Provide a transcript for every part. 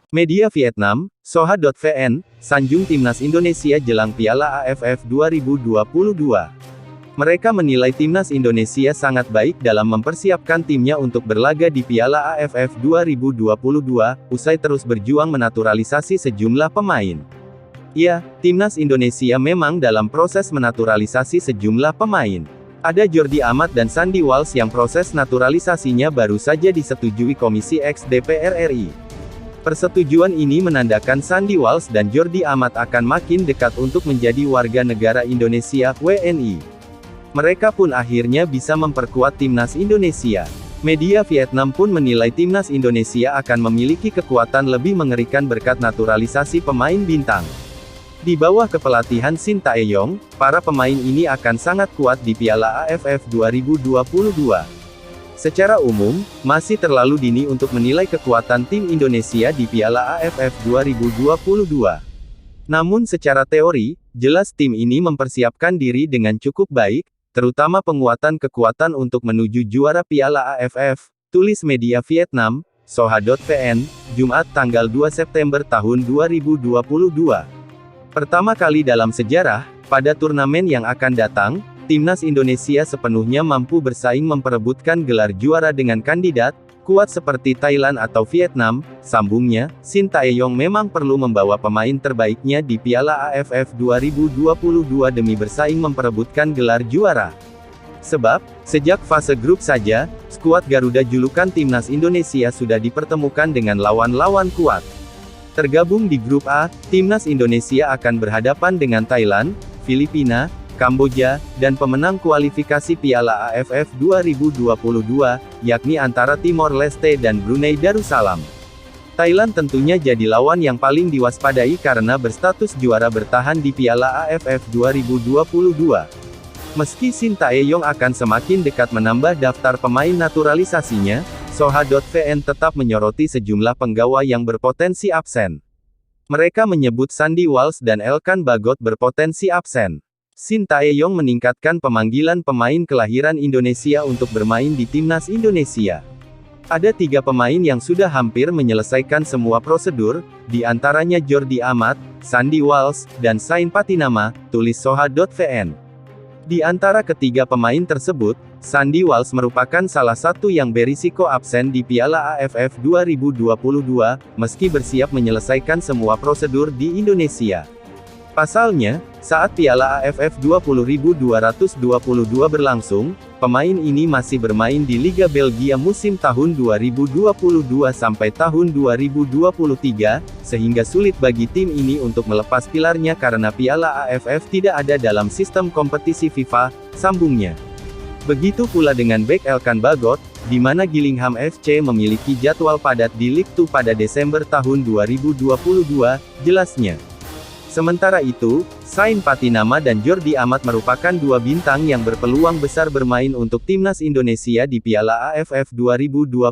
Media Vietnam, Soha.vn, sanjung timnas Indonesia jelang Piala AFF 2022. Mereka menilai timnas Indonesia sangat baik dalam mempersiapkan timnya untuk berlaga di Piala AFF 2022, usai terus berjuang menaturalisasi sejumlah pemain. Ya, timnas Indonesia memang dalam proses menaturalisasi sejumlah pemain. Ada Jordi Amat dan Sandy Walsh yang proses naturalisasinya baru saja disetujui Komisi X DPR RI. Persetujuan ini menandakan Sandy Walsh dan Jordi Amat akan makin dekat untuk menjadi warga negara Indonesia, WNI. Mereka pun akhirnya bisa memperkuat timnas Indonesia. Media Vietnam pun menilai timnas Indonesia akan memiliki kekuatan lebih mengerikan berkat naturalisasi pemain bintang. Di bawah kepelatihan Shin Tae-yong, para pemain ini akan sangat kuat di Piala AFF 2022. Secara umum, masih terlalu dini untuk menilai kekuatan tim Indonesia di Piala AFF 2022. Namun secara teori, jelas tim ini mempersiapkan diri dengan cukup baik, terutama penguatan kekuatan untuk menuju juara Piala AFF, tulis media Vietnam, Soha.vn, Jumat tanggal 2 September tahun 2022. Pertama kali dalam sejarah, pada turnamen yang akan datang, timnas Indonesia sepenuhnya mampu bersaing memperebutkan gelar juara dengan kandidat kuat seperti Thailand atau Vietnam, sambungnya. Shin Tae-yong memang perlu membawa pemain terbaiknya di Piala AFF 2022 demi bersaing memperebutkan gelar juara. Sebab, sejak fase grup saja, skuad Garuda julukan timnas Indonesia sudah dipertemukan dengan lawan-lawan kuat. Tergabung di grup A, timnas Indonesia akan berhadapan dengan Thailand, Filipina, Kamboja, dan pemenang kualifikasi Piala AFF 2022, yakni antara Timor Leste dan Brunei Darussalam. Thailand tentunya jadi lawan yang paling diwaspadai karena berstatus juara bertahan di Piala AFF 2022. Meski Shin Tae-yong akan semakin dekat menambah daftar pemain naturalisasinya, Soha.vn tetap menyoroti sejumlah penggawa yang berpotensi absen. Mereka menyebut Sandy Walsh dan Elkan Bagot berpotensi absen. Shin Tae-yong meningkatkan pemanggilan pemain kelahiran Indonesia untuk bermain di timnas Indonesia. Ada 3 pemain yang sudah hampir menyelesaikan semua prosedur, di antaranya Jordi Amat, Sandy Walsh, dan Sain Patinama, tulis Soha.vn. Di antara ketiga pemain tersebut, Sandy Walsh merupakan salah satu yang berisiko absen di Piala AFF 2022, meski bersiap menyelesaikan semua prosedur di Indonesia. Pasalnya, saat Piala AFF 2022 berlangsung, pemain ini masih bermain di Liga Belgia musim tahun 2022 sampai tahun 2023, sehingga sulit bagi tim ini untuk melepas pilarnya karena Piala AFF tidak ada dalam sistem kompetisi FIFA, sambungnya. Begitu pula dengan bek Elkan Bagot, di mana Gillingham FC memiliki jadwal padat di Ligue 2 pada Desember tahun 2022, jelasnya. Sementara itu, Sain Patinama dan Jordi Amat merupakan 2 bintang yang berpeluang besar bermain untuk timnas Indonesia di Piala AFF 2022.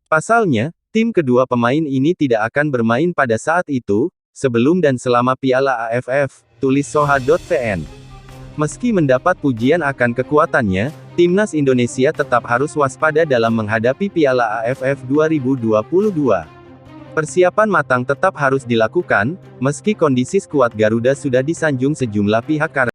Pasalnya, tim kedua pemain ini tidak akan bermain pada saat itu, sebelum dan selama Piala AFF, tulis Soha.vn. Meski mendapat pujian akan kekuatannya, timnas Indonesia tetap harus waspada dalam menghadapi Piala AFF 2022. Persiapan matang tetap harus dilakukan, meski kondisi skuad Garuda sudah disanjung sejumlah pihak karena